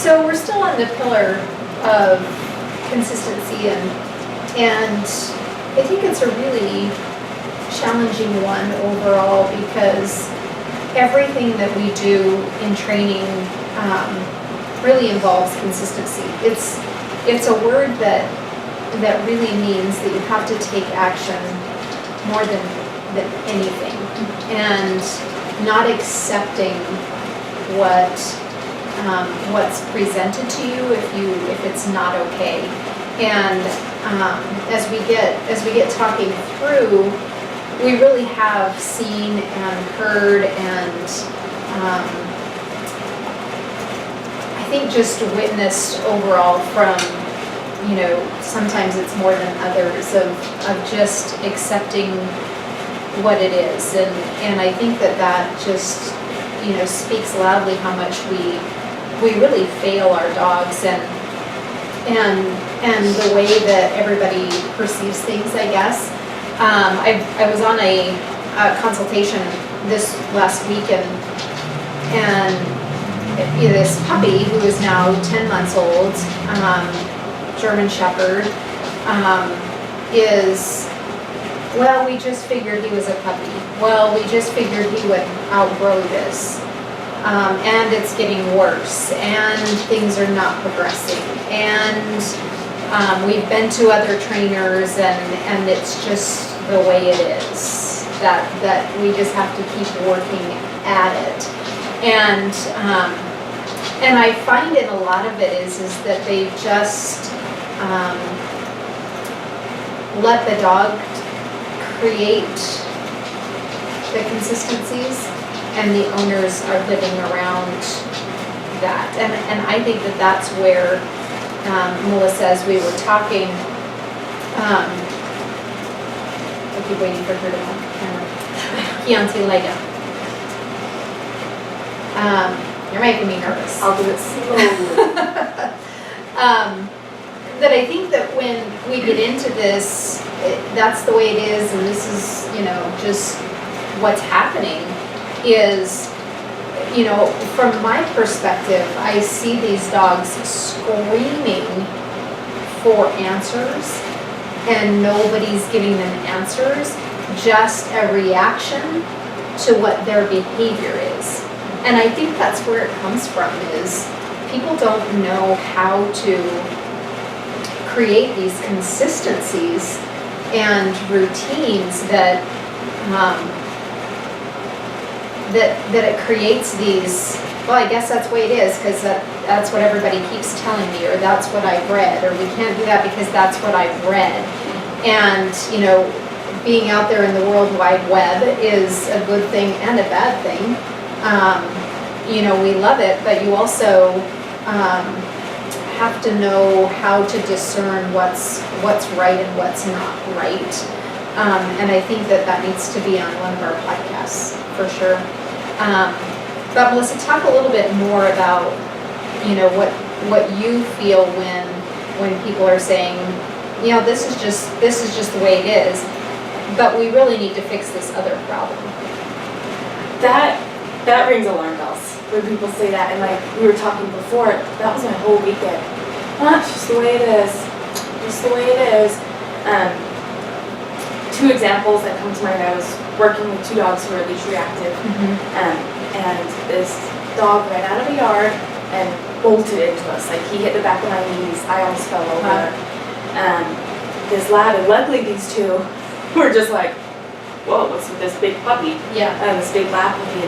So we're still on the pillar of consistency, and I think it's a really challenging one overall because everything that we do in training really involves consistency. It's a word that really means that you have to take action more than anything, and not accepting what's presented to you if it's not okay. And as we get talking through, we really have seen and heard and I think just witnessed overall from, sometimes it's more than others of just accepting what it is. And I think that just, speaks loudly how much we really fail our dogs and the way that everybody perceives things, I guess. I was on a consultation this last week and this puppy who is now 10 months old, German Shepherd, we just figured he was a puppy. Well, we just figured he would outgrow this. And it's getting worse, and things are not progressing. And we've been to other trainers, and it's just the way it is. That we just have to keep working at it. And I find in a lot of it is that they just let the dog create the consistencies, and the owners are living around that. And I think that's where Melissa, as we were talking, I keep waiting for her to have Chianti Lega. You're making me nervous. I'll do it slowly. That I think that when we get into this, that's the way it is, and this is, just what's happening is, from my perspective, I see these dogs screaming for answers, and nobody's giving them answers, just a reaction to what their behavior is. And I think that's where it comes from, is people don't know how to create these consistencies and routines that it creates these, well, I guess that's the way it is, because that's what everybody keeps telling me, or that's what I've read, or we can't do that because that's what I've read. And, being out there in the World Wide Web is a good thing and a bad thing. We love it, but you also have to know how to discern what's right and what's not right. And I think that needs to be on one of our podcasts for sure. But Melissa, talk a little bit more about, what you feel when people are saying, this is just the way it is, but we really need to fix this other problem. That rings alarm bells when people say that, and like we were talking before, that was my whole weekend. It's just the way it is. Just the way it is. Two examples that come to mind. I was working with two dogs who were leash reactive, and this dog ran out of the yard and bolted into us. Like, he hit the back of my knees. I almost fell over. This lab, and luckily these two were just like, whoa, what's with this big puppy? Yeah. This big lab puppy,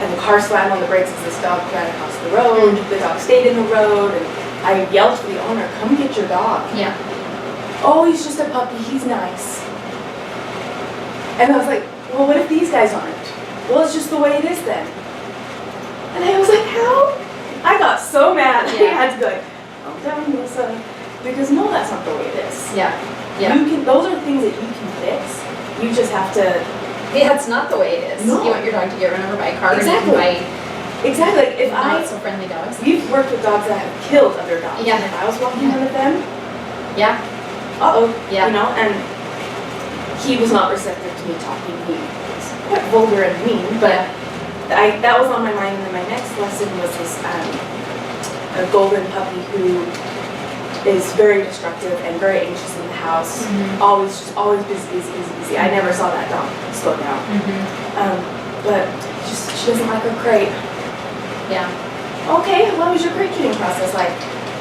and the car slammed on the brakes as this dog ran across the road. The dog stayed in the road, and I yelled for the owner, come get your dog. Yeah. Oh, he's just a puppy, he's nice. And I was like, well, what if these guys aren't? Well, it's just the way it is then. And I was like, how? I got so mad. Yeah. I had to be like, calm down, Melissa. Because no, that's not the way it is. Yeah. Yeah. Those are things that you can fix. You just have to. Yeah, it's not the way it is. No. You want your dog to get run over by a car, Exactly. and Exactly. Like, if not so friendly dogs. we've worked with dogs that have killed other dogs. Yeah. And if I was walking one of them, Yeah. yeah. And he was not receptive to me talking. He was quite vulgar and mean, but that was on my mind. And then my next lesson Austin was this a golden puppy who is very destructive and very anxious in the house. Always busy. I never saw that dog slow down. But she doesn't like her crate. Yeah. Okay, what was your crate cleaning process like?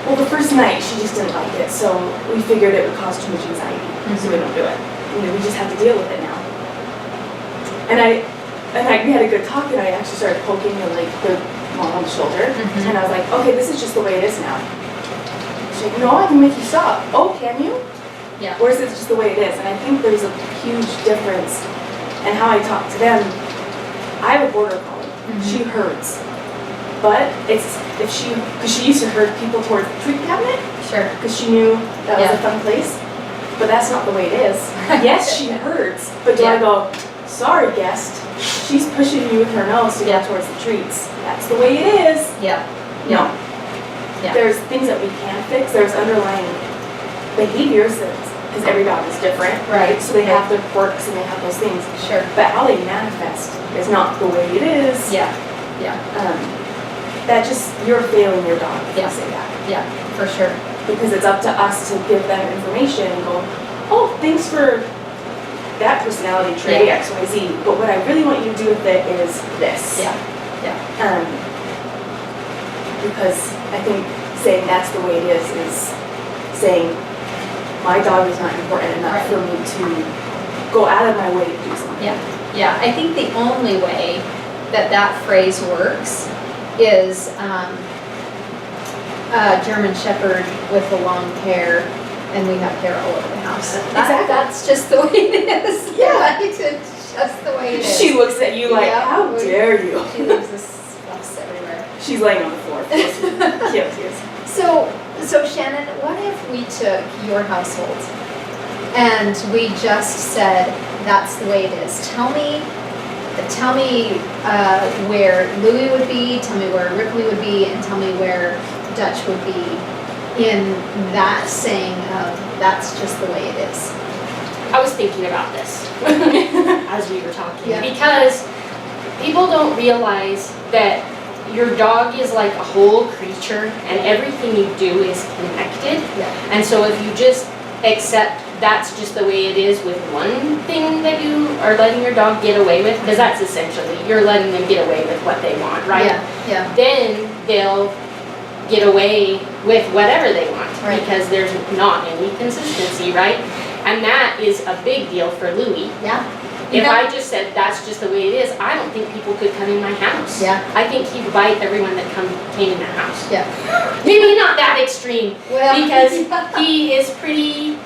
Well, the first night she just didn't like it, so we figured it would cause too much anxiety, so we don't do it. We just have to deal with it now. And we had a good talk, and I actually started poking the mom on the shoulder, and I was like, okay, this is just the way it is now. She's like, no, I can make you stop. Oh, can you? Yeah. Or is it just the way it is? And I think there's a huge difference in how I talk to them. I have a border collie. She herds. But because she used to herd people towards the treat cabinet. Sure. Because she knew that was a fun place. But that's not the way it is. Yes, she herds. But do I go, sorry, guest, she's pushing you with her nose to go towards the treats. That's the way it is. Yeah. No. Yeah. There's things that we can fix. There's underlying behaviors because every dog is different, right? So they have their quirks and they have those things. Sure. But how they manifest is not the way it is. Yeah. Yeah. That just, you're failing your dog if you say that. Yeah, for sure. Because it's up to us to give them information and go, oh, thanks for that personality trait, X, Y, Z. But what I really want you to do with it is this. Yeah. Yeah. Because I think saying that's the way it is saying my dog is not important enough for me to go out of my way to do something. Yeah. Yeah. I think the only way that phrase works is a German Shepherd with the long hair, and we have hair all over the house. Exactly. That's just the way it is. Yeah. Right? It's just the way it is. She looks at you like, how dare you? She leaves this stuff everywhere. She's laying on the floor. Yes. So Shannon, what if we took your household and we just said, that's the way it is. Tell me where Louie would be, tell me where Ripley would be, and tell me where Dutch would be in that saying of, that's just the way it is. I was thinking about this as we were talking, Yeah. because people don't realize that your dog is like a whole creature and everything you do is connected. Yeah. And so if you just accept that's just the way it is with one thing that you are letting your dog get away with, because that's essentially, you're letting them get away with what they want, right? Yeah. Then they'll get away with whatever they want, Right. because there's not any consistency, right? And that is a big deal for Louie. Yeah. If I just said that's just the way it is, I don't think people could come in my house. Yeah. I think he'd bite everyone that came in the house. Yeah. Maybe not that extreme, Well, because he is pretty,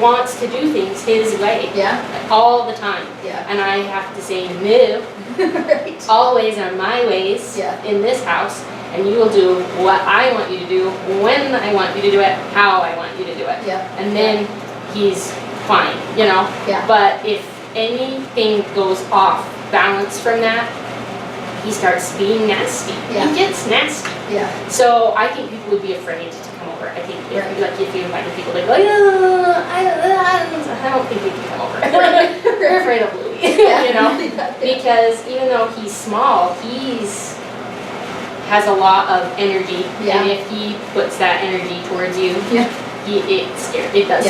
wants to do things his way. Yeah. All the time. Yeah. And I have to say no. Right. All ways are my ways in this house, and you will do what I want you to do, when I want you to do it, how I want you to do it. Yeah. And then he's fine, you know? Yeah. But if anything goes off balance from that, he starts being nasty. Yeah. He gets nasty. Yeah. So I think people would be afraid to come over. I think Right. if you invited people, they'd go, I don't think they can come over. They're afraid of Louie, Yeah. you know? Because even though he's small, has a lot of energy, and if he puts that energy towards you, it does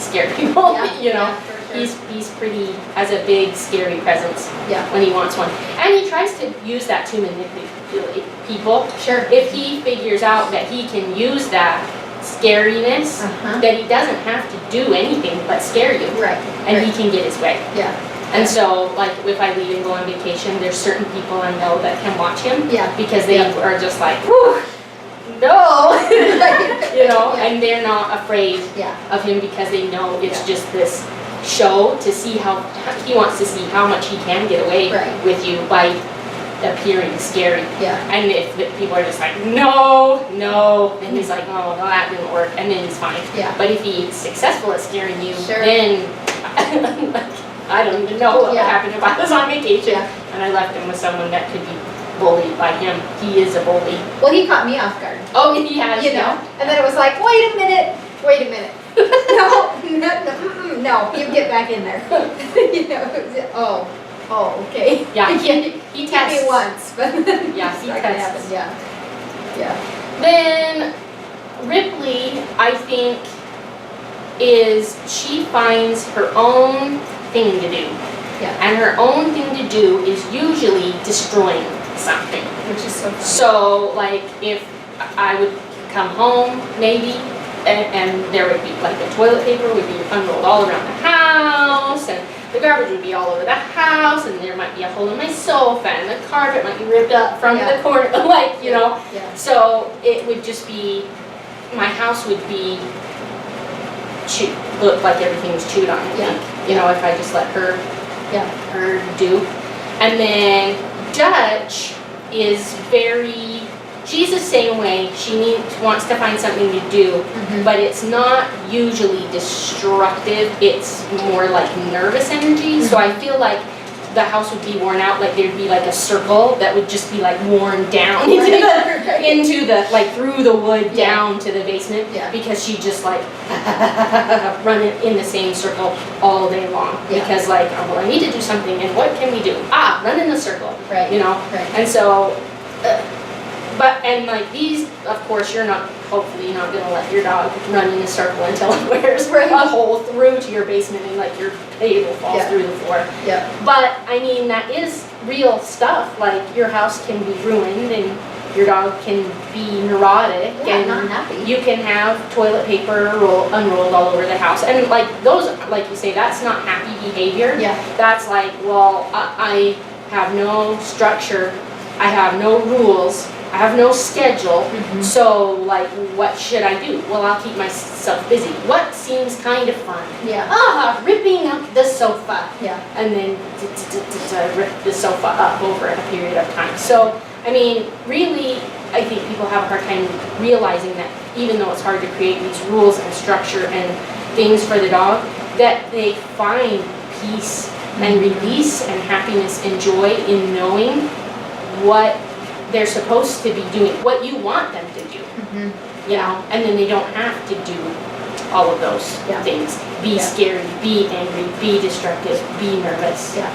scare people, you know? Yeah, for sure. He's pretty, has a big scary presence when he wants one. And he tries to use that to manipulate people. Sure. If he figures out that he can use that scariness, that he doesn't have to do anything but scare you. Right. And he can get his way. Yeah. And so, like, if I leave and go on vacation, there's certain people I know that can watch him. Yeah. Because they are just like, whew, no, you know, and they're not afraid of him because they know it's just this show to see how, he wants to see how much he can get away with you by appearing scary. Yeah. And if people are just like, no, and he's like, oh, no, that didn't work, and then he's fine. Yeah. But if he's successful at scaring you, Sure. then I don't even know what would happen if I was on vacation and I left him with someone that could be bullied by him. He is a bully. Well, he caught me off guard. Oh, he has. You know, and then it was like, wait a minute. No, you get back in there. You know, okay. Yeah. he Hit tests. me once, but then Yeah, it's he not gonna tests. happen. Yeah. Then Ripley, I think, is she finds her own thing to do. Yeah. And her own thing to do is usually destroying something. Which is so funny. So, like, if I would come home, maybe, and there would be, like, the toilet paper would be unrolled all around the house, and the garbage would be all over the house, and there might be a hole in my sofa, and the carpet might be ripped up from Yeah. the corner, like, you know. Yeah. So, it would just be, my house would be look like everything was chewed on, I Yeah. think. You know, if I just let her Yeah. her do. And then Dutch is very, she's the same way. She wants to find something to do, Mhm. but it's not usually destructive. It's more like nervous energy. So I feel like the house would be worn out, like there'd be like a circle that would just be like worn down into the, like through the wood Yeah. down to the basement, Yeah. because she just like run it in the same circle all day long. Yeah. Because like, oh, well, I need to do something, and what can we do? Run in the circle, Right. you know? Right. And so, and like these, of course, you're not, hopefully not gonna let your dog run in a circle until it wears Right. a hole through to your basement and like your table falls Yeah. through the floor. Yeah. But, I mean, that is real stuff, like your house can be ruined and your dog can be neurotic Yeah, and not happy. you can have toilet paper unrolled all over the house. And like those, like you say, that's not happy behavior. Yeah. That's like, well, I have no structure, I have no rules, I have no schedule, Mhm. so like, what should I do? Well, I'll keep myself busy. What seems kind of fun? Yeah. Ripping up the sofa, Yeah. and then rip the sofa up over a period of time. So, I mean, really, I think people have a hard time realizing that even though it's hard to create these rules and structure and things for the dog, that they find peace and release and happiness and joy in knowing what they're supposed to be doing, what you want them to do, Mhm. you know, and then they don't have to do all of those Yeah. things. Be Yeah. scary, be angry, be destructive, be nervous. Yeah.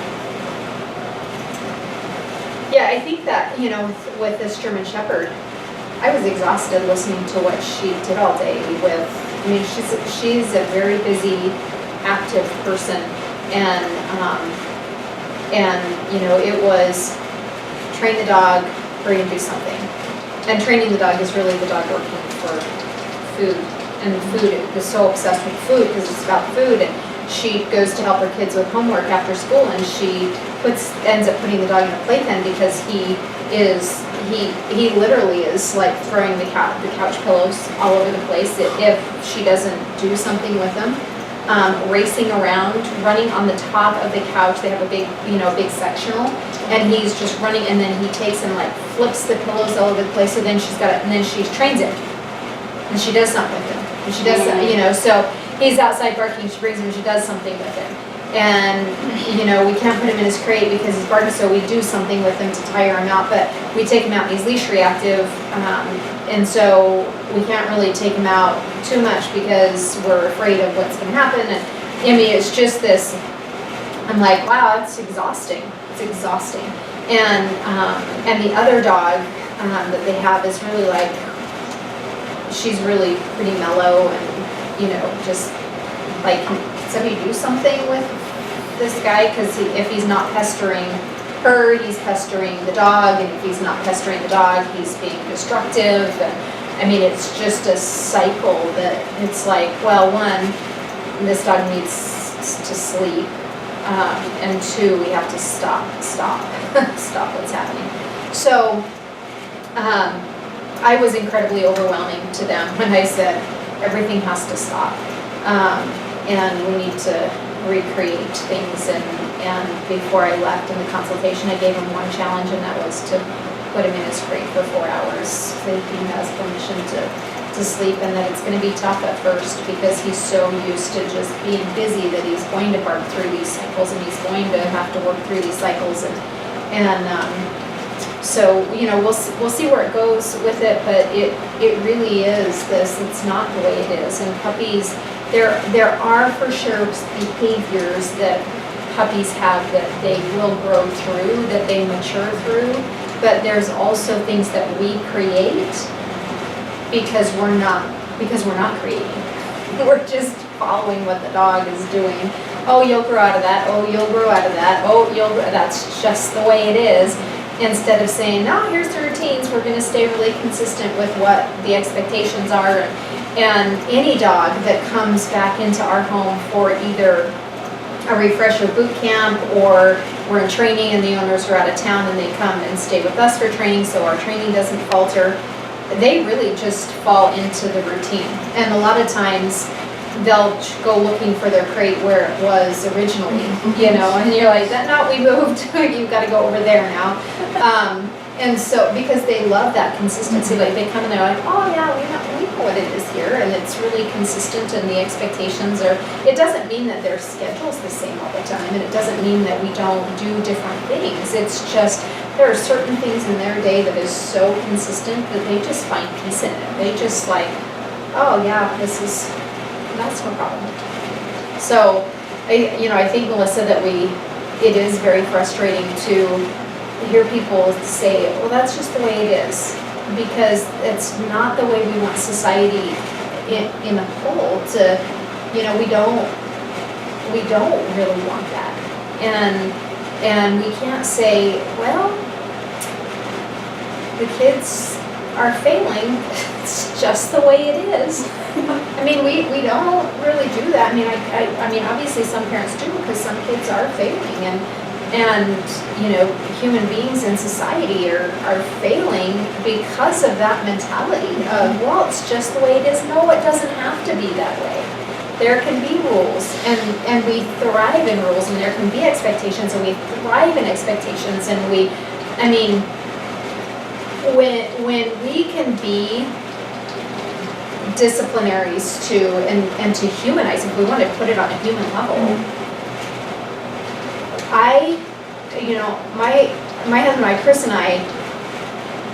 Yeah, I think that, you know, with this German Shepherd, I was exhausted listening to what she did all day with, I mean, she's a very busy, active person, and, you know, it was train the dog, hurry and do something. And training the dog is really the dog working for food, and food is so obsessed with food because it's about food, and she goes to help her kids with homework after school, and she ends up putting the dog in a playpen because he literally is like throwing the couch pillows all over the place if she doesn't do something with them. Racing around, running on the top of the couch. They have a big, you know, big sectional, and he's just running, and then he takes and like flips the pillows all over the place. So then she's got it, and then she trains him, and she does something with him, and she does, you know, so he's outside barking, she brings him, and she does something with him. And, you know, we can't put him in his crate because he's barking, so we do something with him to tire him out, but we take him out and he's leash reactive, and so we can't really take him out too much because we're afraid of what's gonna happen. And I mean, it's just this, I'm like, wow, it's exhausting. It's exhausting. And the other dog that they have is really like, she's really pretty mellow and, you know, just like, can somebody do something with this guy? Because if he's not pestering her, he's pestering the dog, and if he's not pestering the dog, he's being destructive. And I mean, it's just a cycle that it's like, well, one, this dog needs to sleep, and two, we have to stop what's happening. So I was incredibly overwhelming to them when I said everything has to stop, and we need to recreate things. And before I left in the consultation, I gave him one challenge, and that was to put him in his crate for 4 hours so he has permission to sleep, and that it's going to be tough at first because he's so used to just being busy that he's going to bark through these cycles, and he's going to have to work through these cycles, so, you know, we'll see where it goes with it, but it really is this, it's not the way it is. And puppies, there are for sure behaviors that puppies have that they will grow through, that they mature through, but there's also things that we create because we're not creating. We're just following what the dog is doing. Oh, you'll grow out of that. Oh, you'll grow out of that. Oh, that's just the way it is. Instead of saying, no, here's the routines, we're gonna stay really consistent with what the expectations are. And any dog that comes back into our home for either a refresher boot camp or we're in training and the owners are out of town and they come and stay with us for training so our training doesn't falter, they really just fall into the routine. And a lot of times they'll go looking for their crate where it was originally, and you're like, no, we moved, you've got to go over there now. And so, because they love that consistency, like they come and they're like, oh yeah, we know what it is here, and it's really consistent and the expectations are, it doesn't mean that their schedule's the same all the time, and it doesn't mean that we don't do different things. It's just, there are certain things in their day that is so consistent that they just find peace in it. They just like, oh yeah, that's no problem. So, I think, Melissa, that it is very frustrating to hear people say, well, that's just the way it is, because it's not the way we want society in a whole to, we don't really want that. And we can't say, well, the kids are failing, it's just the way it is. I mean, we don't really do that. I mean, obviously some parents do, because some kids are failing, and human beings in society are failing because of that mentality of, well, it's just the way it is. No, it doesn't have to be that way. There can be rules, and we thrive in rules, and there can be expectations, and we thrive in expectations, and when we can be disciplinaries too, and to humanize, if we want to put it on a human level, my husband, Chris, and I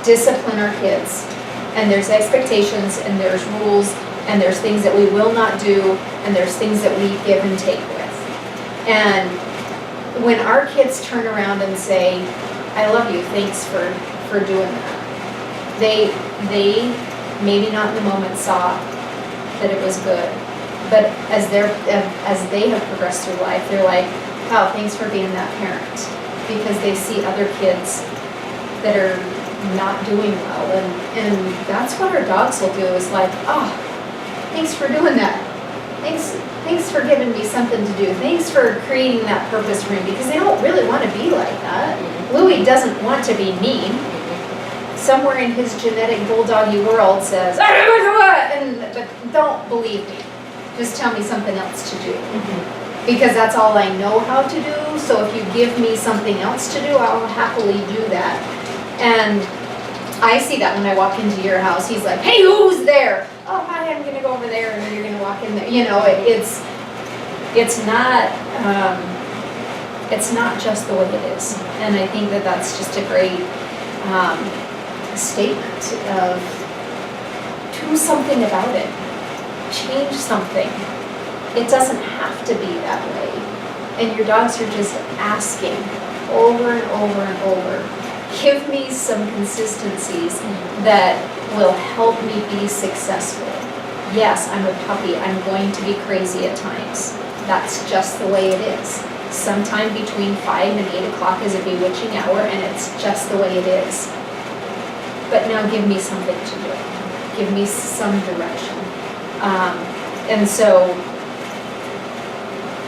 discipline our kids, and there's expectations, and there's rules, and there's things that we will not do, and there's things that we give and take with. And when our kids turn around and say, I love you, thanks for doing that, they maybe not in the moment saw that it was good, but as they have progressed through life, they're like, wow, thanks for being that parent, because they see other kids that are not doing well, and that's what our dogs will do, is like, oh, thanks for doing that, thanks for giving me something to do, thanks for creating that purpose for me, because they don't really want to be like that. Louis doesn't want to be mean. Somewhere in his genetic bulldoggy world says, but don't believe me, just tell me something else to do. Because that's all I know how to do, so if you give me something else to do, I'll happily do that. And I see that when I walk into your house, he's like, hey, who's there? Oh, hi, I'm gonna go over there, and you're gonna walk in there. It's not just the way it is. And I think that that's just a great statement of, do something about it, change something. It doesn't have to be that way. And your dogs are just asking over and over and over, give me some consistencies that will help me be successful. Yes, I'm a puppy. I'm going to be crazy at times. That's just the way it is. Sometime between 5 and 8 o'clock is a bewitching hour, and it's just the way it is. But now give me something to do. Give me some direction. And so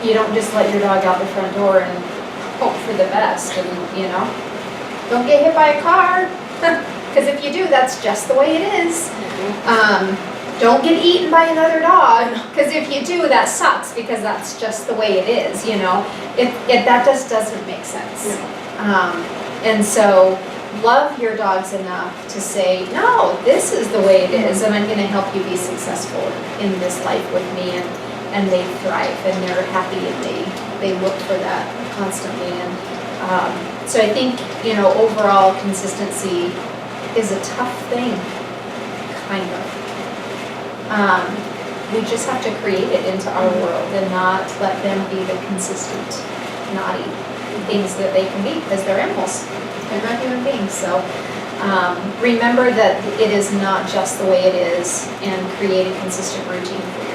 you don't just let your dog out the front door and hope for the best, and don't get hit by a car, because if you do, that's just the way it is. Don't get eaten by another dog, because if you do, that sucks, because that's just the way it is. That just doesn't make sense. And so love your dogs enough to say, no, this is the way it is, and I'm going to help you be successful in this life with me, and they thrive, and they're happy, and they look for that constantly. And so I think, overall consistency is a tough thing, kind of. We just have to create it into our world and not let them be the consistent naughty things that they can be, because they're animals, they're not human beings, so. Remember that it is not just the way it is, and create a consistent routine for